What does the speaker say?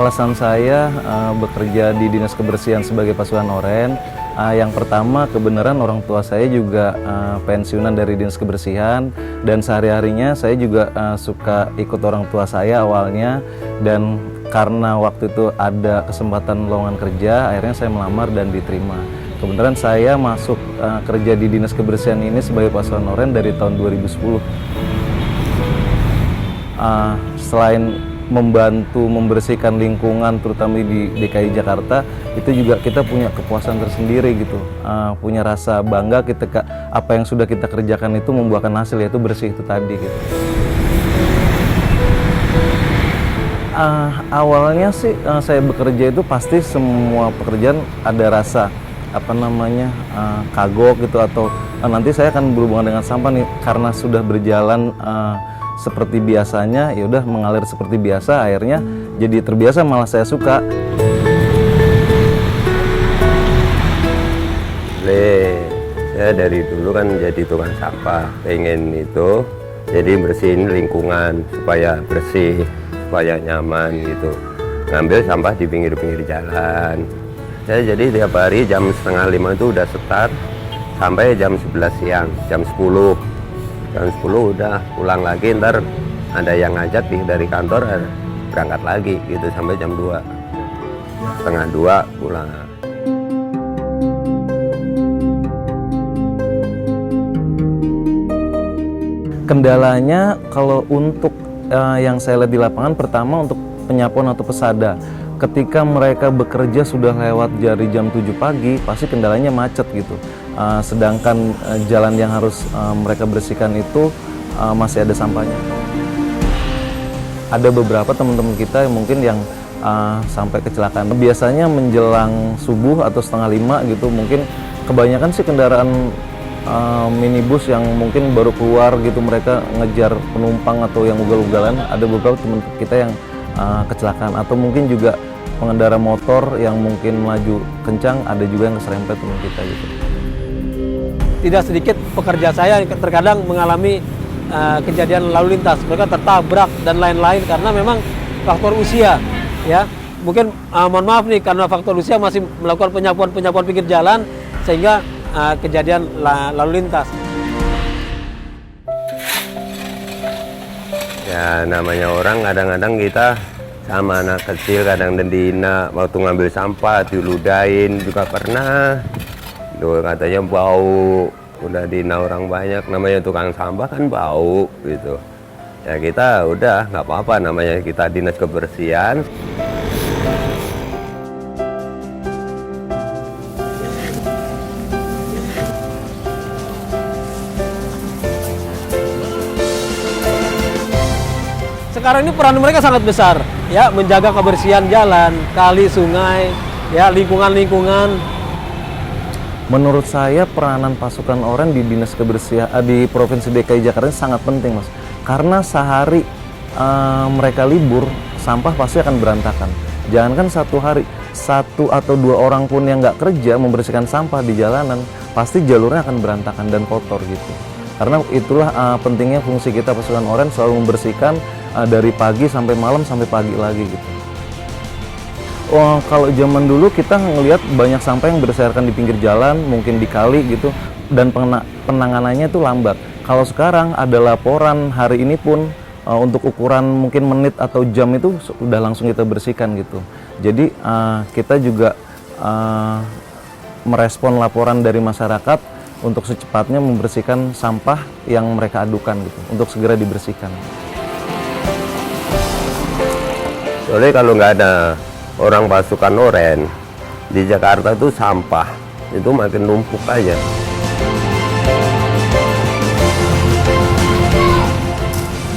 alasan saya bekerja di Dinas Kebersihan sebagai pasukan oren, yang pertama kebenaran orang tua saya juga pensiunan dari Dinas Kebersihan, dan sehari-harinya saya juga suka ikut orang tua saya awalnya, dan karena waktu itu ada kesempatan lowongan kerja, akhirnya saya melamar dan diterima. Kebenaran saya masuk kerja di Dinas Kebersihan ini sebagai pasukan oren dari tahun 2010. Selain membantu membersihkan lingkungan terutama di DKI Jakarta, itu juga kita punya kepuasan tersendiri gitu, punya rasa bangga ketika apa yang sudah kita kerjakan itu membuahkan hasil, yaitu bersih itu tadi gitu. Awalnya sih saya bekerja itu pasti semua pekerjaan ada rasa kagok gitu, atau nanti saya akan berhubungan dengan sampah nih, karena sudah berjalan seperti biasanya, ya udah mengalir seperti biasa, akhirnya jadi terbiasa, malah saya suka. Saya dari dulu kan jadi tukang sampah, pengen itu jadi bersihin lingkungan supaya bersih, supaya nyaman gitu. Ngambil sampah di pinggir-pinggir jalan. Saya jadi tiap hari jam 4:30 itu udah start sampai jam 11 siang, jam 10. Jam 10 udah pulang lagi, ntar ada yang ngajak dari kantor berangkat lagi gitu sampai jam 2, setengah 2 pulang. Kendalanya kalau untuk yang saya lihat di lapangan, pertama untuk penyapuan atau pesada. Ketika mereka bekerja sudah lewat dari jam 7 pagi, pasti kendalanya macet gitu. Sedangkan jalan yang harus mereka bersihkan itu masih ada sampahnya. Ada beberapa teman-teman kita yang mungkin sampai kecelakaan. Biasanya menjelang subuh atau 4:30 gitu, mungkin kebanyakan sih kendaraan minibus yang mungkin baru keluar gitu, mereka ngejar penumpang atau yang ugal-ugalan. Ada beberapa teman kita yang kecelakaan, atau mungkin juga pengendara motor yang mungkin melaju kencang, ada juga yang keserempet teman kita gitu. Tidak sedikit pekerja saya terkadang mengalami kejadian lalu lintas, mereka tertabrak dan lain-lain karena memang faktor usia, ya. Mungkin mohon maaf nih, karena faktor usia masih melakukan penyapuan pinggir jalan sehingga kejadian lalu lintas. Ya namanya orang, kadang-kadang kita sama anak kecil kadang dendina waktu ngambil sampah diludahin juga pernah. Duh, katanya bau, udah dina orang banyak, namanya tukang sampah kan bau gitu. Ya kita udah nggak apa-apa, namanya kita Dinas Kebersihan. Sekarang ini peran mereka sangat besar, ya, menjaga kebersihan jalan, kali, sungai, ya, lingkungan. Menurut saya peranan pasukan oren di Dinas Kebersihan di Provinsi DKI Jakarta sangat penting, Mas. Karena sehari mereka libur, sampah pasti akan berantakan. Jangankan satu hari, 1 atau 2 orang pun yang nggak kerja membersihkan sampah di jalanan, pasti jalurnya akan berantakan dan kotor gitu. Karena itulah pentingnya fungsi kita pasukan oren selalu membersihkan dari pagi sampai malam sampai pagi lagi gitu. Kalau zaman dulu kita ngelihat banyak sampah yang berserakan di pinggir jalan, mungkin di kali gitu, dan penanganannya itu lambat. Kalau sekarang ada laporan hari ini pun untuk ukuran mungkin menit atau jam itu sudah langsung kita bersihkan gitu. Jadi kita juga merespon laporan dari masyarakat untuk secepatnya membersihkan sampah yang mereka adukan gitu, untuk segera dibersihkan. Soalnya kalau nggak ada orang pasukan oren di Jakarta tuh sampah itu makin numpuk aja.